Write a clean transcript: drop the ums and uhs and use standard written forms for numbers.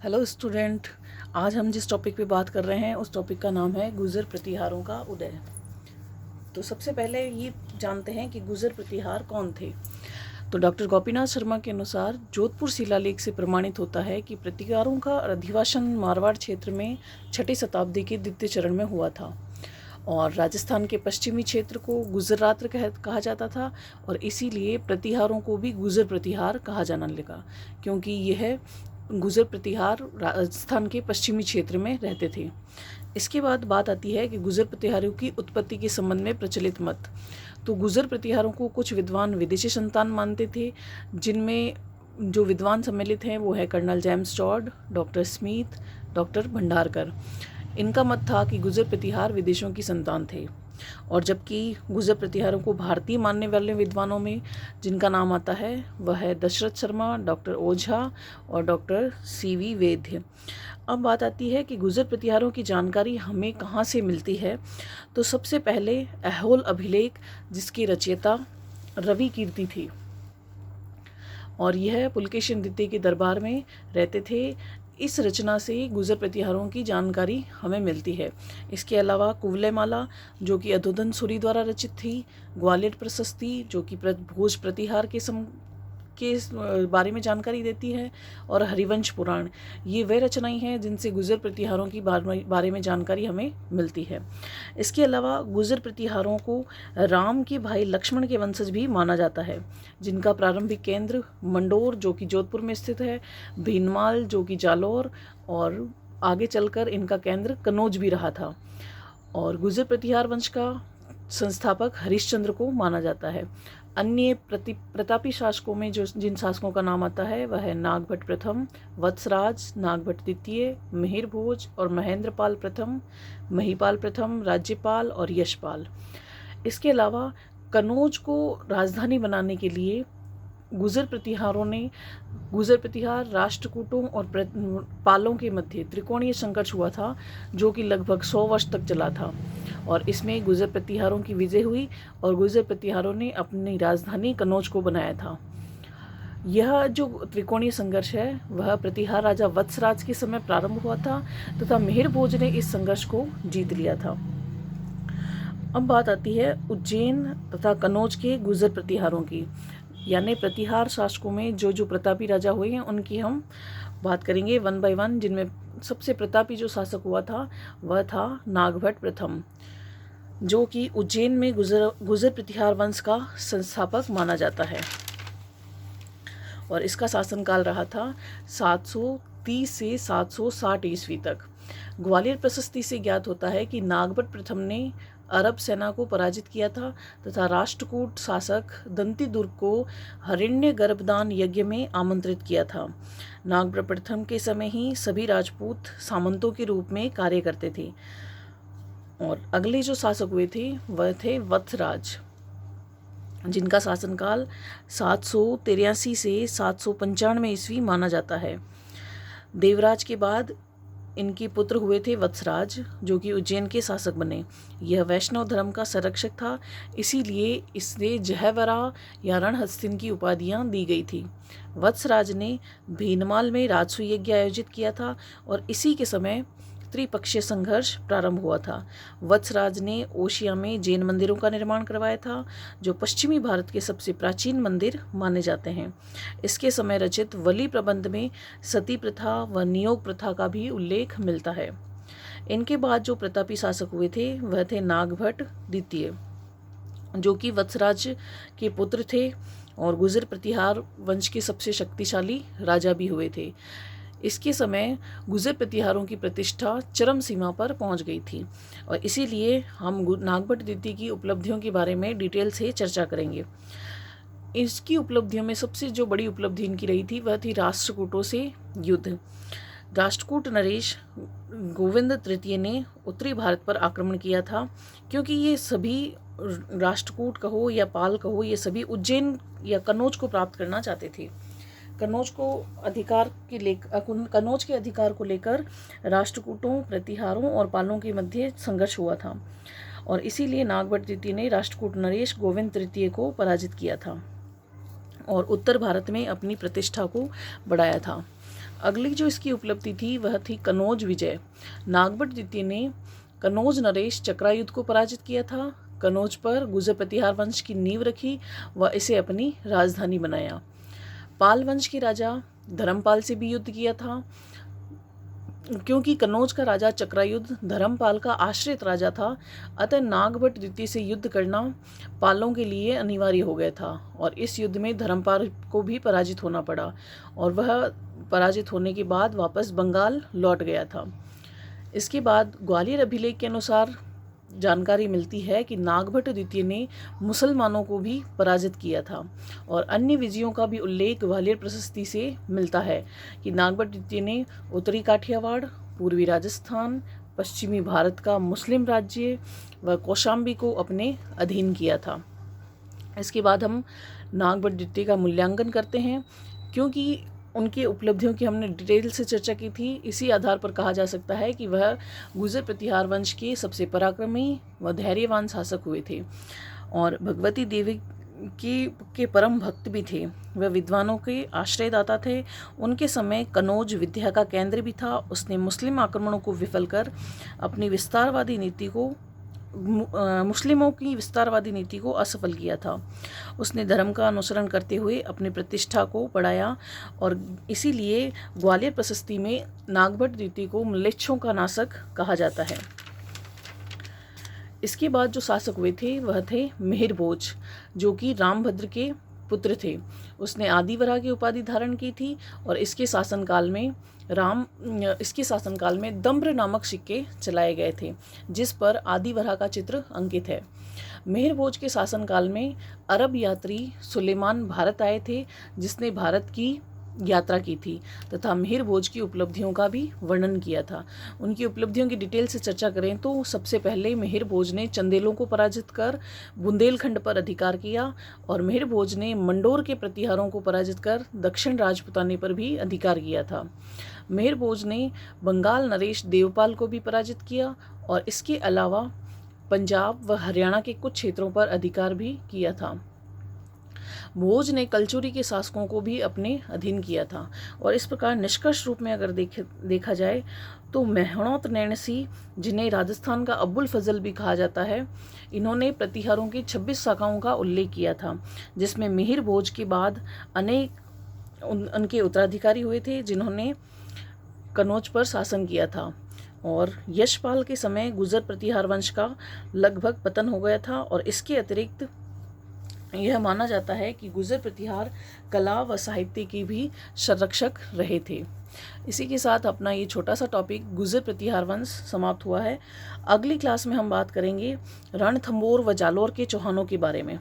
Hello student. आज हम जिस टॉपिक पे बात कर रहे हैं उस टॉपिक का नाम है गुर्जर प्रतिहारों का उदय। तो सबसे पहले ये जानते हैं कि गुर्जर प्रतिहार कौन थे। तो डॉक्टर गोपीनाथ शर्मा के अनुसार जोधपुर शिलालेख से प्रमाणित होता है कि प्रतिहारों का अधिवासन मारवाड़ क्षेत्र में 6ठी शताब्दी के द्वितीय चरण में हुआ था और राजस्थान के पश्चिमी क्षेत्र को गुजरात कहा जाता था और इसीलिए प्रतिहारों को भी गुर्जर प्रतिहार कहा जाने लगा, क्योंकि यह गुर्जर प्रतिहार राजस्थान के पश्चिमी क्षेत्र में रहते थे। इसके बाद बात आती है कि गुर्जर प्रतिहारों की उत्पत्ति के संबंध में प्रचलित मत। तो गुर्जर प्रतिहारों को कुछ विद्वान विदेशी संतान मानते थे, जिनमें जो विद्वान सम्मिलित हैं वो है colonel James Tod, doctor Smith, doctor Bhandarkar. इनका मत था कि गुर्जर प्रतिहार विदेशों की संतान थे, और जबकि गुर्जर प्रतिहारों को भारतीय मानने वाले विद्वानों में जिनका नाम आता है वह है दशरथ शर्मा, डॉक्टर ओझा और डॉक्टर सीवी वैद्य। अब बात आती है कि गुर्जर प्रतिहारों की जानकारी हमें कहाँ से मिलती है। तो सबसे पहले ऐहोल अभिलेख, जिसकी रचयिता रवि कीर्ति थी और यह पुलकेशिन द्वितीय के दरबार में रहते थे। इस रचना से गुर्जर प्रतिहारों की जानकारी हमें मिलती है। इसके अलावा कुवलयमाला, जो कि अधोधन सूरी द्वारा रचित थी, ग्वालियर प्रशस्ति, जो कि भोज प्रतिहार के बारे में जानकारी देती है, और हरिवंश पुराण, ये वे रचनाएं हैं जिनसे गुर्जर प्रतिहारों की बारे में जानकारी हमें मिलती है। इसके अलावा गुर्जर प्रतिहारों को राम के भाई लक्ष्मण के वंशज भी माना जाता है, जिनका प्रारंभिक केंद्र मंडोर, जो कि जोधपुर में स्थित है, भीनमाल, जो कि जालौर, और आगे चलकर इनका केंद्र कन्नौज भी रहा था। और गुर्जर प्रतिहार वंश का संस्थापक हरिश्चंद्र को माना जाता है। अन्य प्रतापी शासकों में जिन शासकों का नाम आता है वह है नागभट्ट प्रथम, वत्सराज, नागभट्ट द्वितीय, मिहिर भोज और महेंद्रपाल प्रथम, महिपाल प्रथम, राज्यपाल और यशपाल। इसके अलावा कन्नौज को राजधानी बनाने के लिए गुर्जर प्रतिहार राष्ट्रकूटों और पालों के मध्य त्रिकोणीय संघर्ष हुआ था, जो कि लगभग 100 वर्ष तक चला था, और इसमें गुर्जर प्रतिहारों की विजय हुई और गुर्जर प्रतिहारों ने अपनी राजधानी कन्नौज को बनाया था। यह जो त्रिकोणीय संघर्ष है वह प्रतिहार राजा वत्सराज के समय प्रारंभ हुआ था तथा मिहिर भोज ने इस संघर्ष को जीत लिया था। अब बात आती है उज्जैन तथा कन्नौज के गुर्जर प्रतिहारों की, यानी प्रतिहार शासकों में जो प्रतापी राजा हुए हैं उनकी हम बात करेंगे वन बाय वन। जिनमें सबसे प्रतापी जो शासक हुआ था वह था नागभट्ट प्रथम, जो कि उज्जैन में गुर्जर प्रतिहार वंश का संस्थापक माना जाता है, और इसका शासनकाल रहा था 730 से 760 ईस्वी तक। ग्वालियर प्रशस्ति से ज्ञात होता है कि नागभट्ट प्रथम ने अरब सेना को पराजित किया था तथा राष्ट्रकूट शासक दंतीदुर्ग को हरिण्य गर्भदान यज्ञ में आमंत्रित किया था। नागभट्ट प्रथम के समय ही सभी राजपूत सामंतों के रूप में कार्य करते थे। और अगले जो शासक हुए थे वह थे वत्सराज, जिनका शासनकाल 783 से 795 ईस्वी माना जाता है। देवराज के बाद इनके पुत्र हुए थे वत्सराज, जो कि उज्जैन के शासक बने। यह वैष्णव धर्म का संरक्षक था, इसीलिए इसने जहवरा या रणहस्तिन की उपाधियां दी गई थी। वत्सराज ने भीनमाल में राजसूय यज्ञ आयोजित किया था और इसी के समय त्रिपक्षीय संघर्ष प्रारंभ हुआ था। वत्सराज ने ओशिया में जैन मंदिरों का निर्माण करवाया था, जो पश्चिमी भारत के सबसे प्राचीन मंदिर माने जाते हैं। इसके समय रचित वली प्रबंध में सती प्रथा व नियोग प्रथा का भी उल्लेख मिलता है। इनके बाद जो प्रतापी शासक हुए थे वह थे नागभट्ट द्वितीय, जो कि वत्सराज के पुत्र थे और गुर्जर प्रतिहार वंश के सबसे शक्तिशाली राजा भी हुए थे। इसके समय गुर्जर प्रतिहारों की प्रतिष्ठा चरम सीमा पर पहुंच गई थी, और इसीलिए हम नागभट्ट द्वितीय की उपलब्धियों के बारे में डिटेल से चर्चा करेंगे। इसकी उपलब्धियों में सबसे जो बड़ी उपलब्धि इनकी रही थी वह थी राष्ट्रकूटों से युद्ध। राष्ट्रकूट नरेश गोविंद तृतीय ने उत्तरी भारत पर आक्रमण किया था, क्योंकि ये सभी राष्ट्रकूट कहो या पाल कहो, ये सभी उज्जैन या कन्नौज को प्राप्त करना चाहते थे। कन्नौज के अधिकार को लेकर राष्ट्रकूटों, प्रतिहारों और पालों के मध्य संघर्ष हुआ था, और इसीलिए नागभट्ट द्वितीय ने राष्ट्रकूट नरेश गोविंद तृतीय को पराजित किया था और उत्तर भारत में अपनी प्रतिष्ठा को बढ़ाया था। अगली जो इसकी उपलब्धि थी वह थी कनौज विजय। नागभट्ट द्वितीय ने कनौज नरेश चक्रायुद्ध को पराजित किया था। कनौज पर गुर्जर प्रतिहार वंश की नींव रखी व इसे अपनी राजधानी बनाया। पाल वंश के राजा धर्मपाल से भी युद्ध किया था। क्योंकि कनौज का राजा चक्रायुद्ध धर्मपाल का आश्रित राजा था, अतः नागभट्ट द्वितीय से युद्ध करना पालों के लिए अनिवार्य हो गया था और इस युद्ध में धर्मपाल को भी पराजित होना पड़ा और वह पराजित होने के बाद वापस बंगाल लौट गया था। इसके बाद ग्वालियर अभिलेख के अनुसार जानकारी मिलती है कि नागभट्ट द्वितीय ने मुसलमानों को भी पराजित किया था और अन्य विजयों का भी उल्लेख ग्वालियर प्रशस्ति से मिलता है कि नागभट्ट द्वितीय ने उत्तरी काठियावाड़, पूर्वी राजस्थान, पश्चिमी भारत का मुस्लिम राज्य व कौशाम्बी को अपने अधीन किया था। इसके बाद हम नागभट्ट द्वितीय का मूल्यांकन करते हैं। क्योंकि उनकी उपलब्धियों की हमने डिटेल से चर्चा की थी, इसी आधार पर कहा जा सकता है कि वह गुर्जर प्रतिहार वंश के सबसे पराक्रमी व धैर्यवान शासक हुए थे और भगवती देवी के परम भक्त भी थे। वह विद्वानों के आश्रयदाता थे। उनके समय कनौज विद्या का केंद्र भी था। उसने मुस्लिम आक्रमणों को विफल कर अपनी विस्तारवादी नीति को मुस्लिमों की विस्तारवादी नीति को असफल किया था। उसने धर्म का अनुसरण करते हुए अपनी प्रतिष्ठा को बढ़ाया और इसीलिए ग्वालियर प्रशस्ति में नागभट्ट द्वितीय को म्लेच्छों का नाशक कहा जाता है। इसके बाद जो शासक हुए थे वह थे मिहिर भोज, जो कि रामभद्र के पुत्र थे। उसने आदिवरा की उपाधि धारण की थी और इसके शासनकाल में दम्र नामक सिक्के चलाए गए थे जिस पर आदिवरा का चित्र अंकित है। मिहिर भोज के शासनकाल में अरब यात्री सुलेमान भारत आए थे जिसने भारत की यात्रा की थी तथा मिहिर भोज की उपलब्धियों का भी वर्णन किया था। उनकी उपलब्धियों की डिटेल से चर्चा करें तो सबसे पहले मिहिर भोज ने चंदेलों को पराजित कर बुंदेलखंड पर अधिकार किया और मिहिर भोज ने मंडोर के प्रतिहारों को पराजित कर दक्षिण राजपुताने पर भी अधिकार किया था। मिहिर भोज ने बंगाल नरेश देवपाल को भी पराजित किया और इसके अलावा पंजाब व हरियाणा के कुछ क्षेत्रों पर अधिकार भी किया था। भोज ने कलचुरी के शासकों को भी अपने अधीन किया था और इस प्रकार निष्कर्ष रूप में अगर देखा जाए तो मेहणौत नैणसी, जिन्हें राजस्थान का अब्बुल फजल भी कहा जाता है, इन्होंने प्रतिहारों की 26 शाखाओं का उल्लेख किया था जिसमें मिहिर भोज के बाद अनेक उनके उत्तराधिकारी हुए थे जिन्होंने कनौज पर शासन किया था। और यशपाल के समय गुर्जर प्रतिहार वंश का लगभग पतन हो गया था और इसके अतिरिक्त यह माना जाता है कि गुर्जर प्रतिहार कला व साहित्य के भी संरक्षक रहे थे। इसी के साथ अपना ये छोटा सा टॉपिक गुर्जर प्रतिहार वंश समाप्त हुआ है। अगली क्लास में हम बात करेंगे रणथंभौर व जालौर के चौहानों के बारे में।